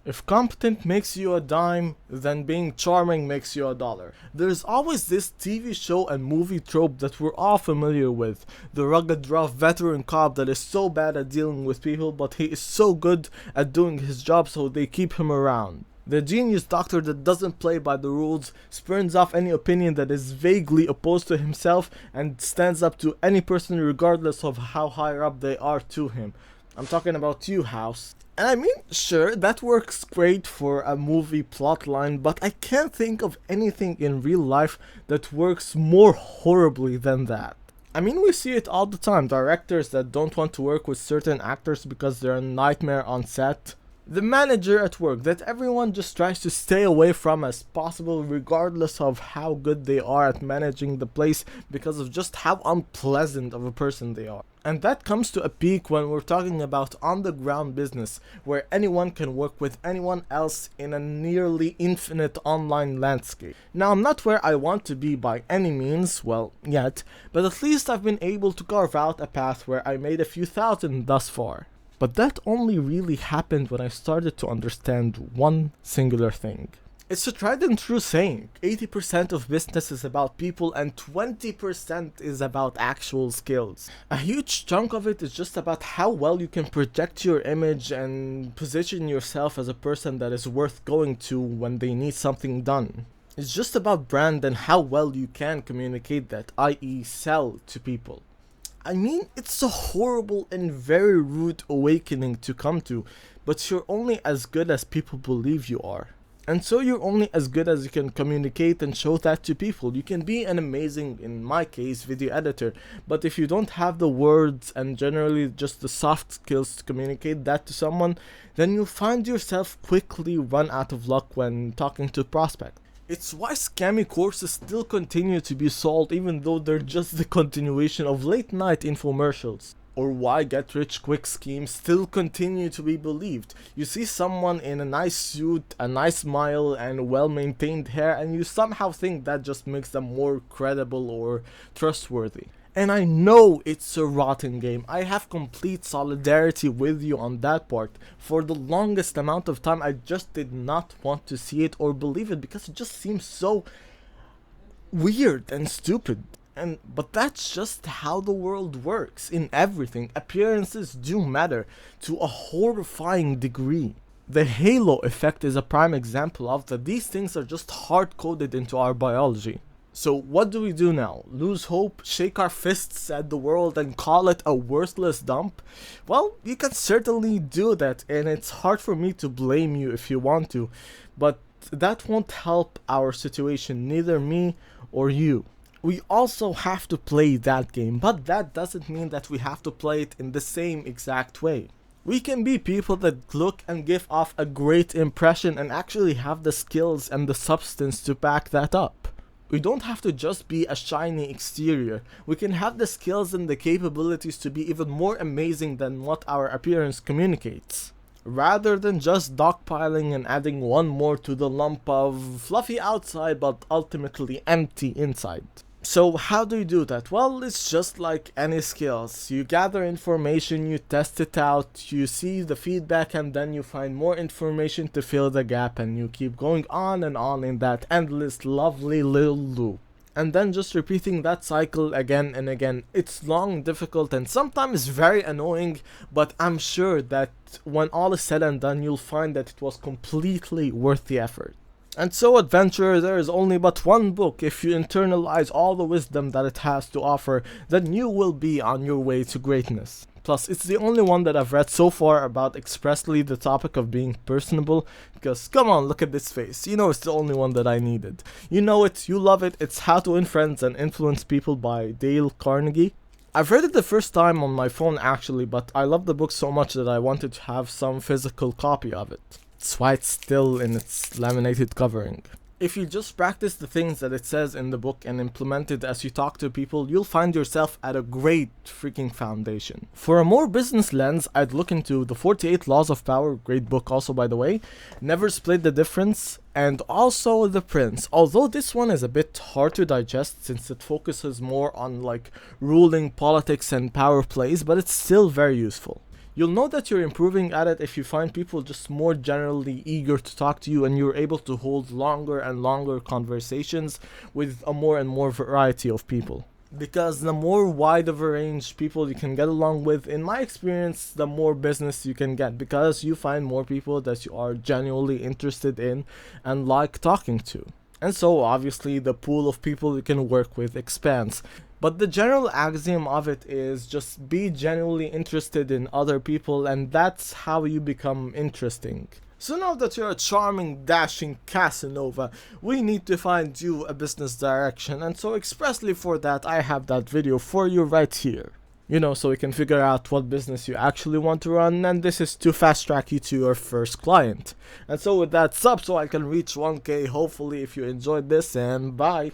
If competent makes you a dime, then being charming makes you a dollar. There's always this TV show and movie trope that we're all familiar with. The rugged, rough veteran cop that is so bad at dealing with people, but he is so good at doing his job, so they keep him around. The genius doctor that doesn't play by the rules, spurns off any opinion that is vaguely opposed to himself, and stands up to any person regardless of how higher up they are to him. I'm talking about you, House. And I mean, sure, that works great for a movie plotline, but I can't think of anything in real life that works more horribly than that. I mean, we see it all the time. Directors that don't want to work with certain actors because they're a nightmare on set. The manager at work that everyone just tries to stay away from as possible regardless of how good they are at managing the place because of just how unpleasant of a person they are. And that comes to a peak when we're talking about on-the-ground business, where anyone can work with anyone else in a nearly infinite online landscape. Now, I'm not where I want to be by any means, well, yet, but at least I've been able to carve out a path where I made a few thousand thus far. But that only really happened when I started to understand one singular thing. It's a tried and true saying. 80% of business is about people and 20% is about actual skills. A huge chunk of it is just about how well you can project your image and position yourself as a person that is worth going to when they need something done. It's just about brand and how well you can communicate that, i.e. sell to people. I mean, it's a horrible and very rude awakening to come to, but you're only as good as people believe you are. And so you're only as good as you can communicate and show that to people. You can be an amazing, in my case, video editor, but if you don't have the words and generally just the soft skills to communicate that to someone, then you'll find yourself quickly run out of luck when talking to prospects. It's why scammy courses still continue to be sold even though they're just the continuation of late night infomercials. Or why get-rich-quick schemes still continue to be believed. You see someone in a nice suit, a nice smile, and well-maintained hair, and you somehow think that just makes them more credible or trustworthy. And I know it's a rotten game. I have complete solidarity with you on that part. For the longest amount of time, I just did not want to see it or believe it because it just seems so weird and stupid. But that's just how the world works in everything. Appearances do matter to a horrifying degree. The halo effect is a prime example of that. These things are just hard-coded into our biology. So what do we do now? Lose hope, shake our fists at the world and call it a worthless dump? Well, you can certainly do that, and it's hard for me to blame you if you want to, but that won't help our situation, neither me or you. We also have to play that game, but that doesn't mean that we have to play it in the same exact way. We can be people that look and give off a great impression and actually have the skills and the substance to back that up. We don't have to just be a shiny exterior. We can have the skills and the capabilities to be even more amazing than what our appearance communicates. Rather than just dogpiling and adding one more to the lump of fluffy outside but ultimately empty inside. So how do you do that? Well, it's just like any skills. You gather information, you test it out, you see the feedback, and then you find more information to fill the gap, and you keep going on and on in that endless lovely little loop. And then just repeating that cycle again and again. It's long, difficult, and sometimes very annoying, but I'm sure that when all is said and done, you'll find that it was completely worth the effort. And so, adventurer, there is only but one book. If you internalize all the wisdom that it has to offer, then you will be on your way to greatness. Plus, it's the only one that I've read so far about expressly the topic of being personable, because come on, look at this face. You know it's the only one that I needed. You know it, you love it. It's How to Win Friends and Influence People by Dale Carnegie. I've read it the first time on my phone actually, but I love the book so much that I wanted to have some physical copy of it. That's why it's still in its laminated covering. If you just practice the things that it says in the book and implement it as you talk to people, you'll find yourself at a great freaking foundation. For a more business lens, I'd look into The 48 Laws of Power, great book also by the way, Never Split the Difference, and also The Prince. Although this one is a bit hard to digest since it focuses more on like ruling politics and power plays, but it's still very useful. You'll know that you're improving at it if you find people just more generally eager to talk to you and you're able to hold longer and longer conversations with a more and more variety of people. Because the more wide of a range people you can get along with, in my experience, the more business you can get, because you find more people that you are genuinely interested in and like talking to. And so obviously the pool of people you can work with expands. But the general axiom of it is just be genuinely interested in other people, and that's how you become interesting. So now that you're a charming, dashing Casanova, we need to find you a business direction, and so expressly for that I have that video for you right here. You know, so we can figure out what business you actually want to run, and this is to fast track you to your first client. And so with that, sub so I can reach 1K hopefully if you enjoyed this, and bye!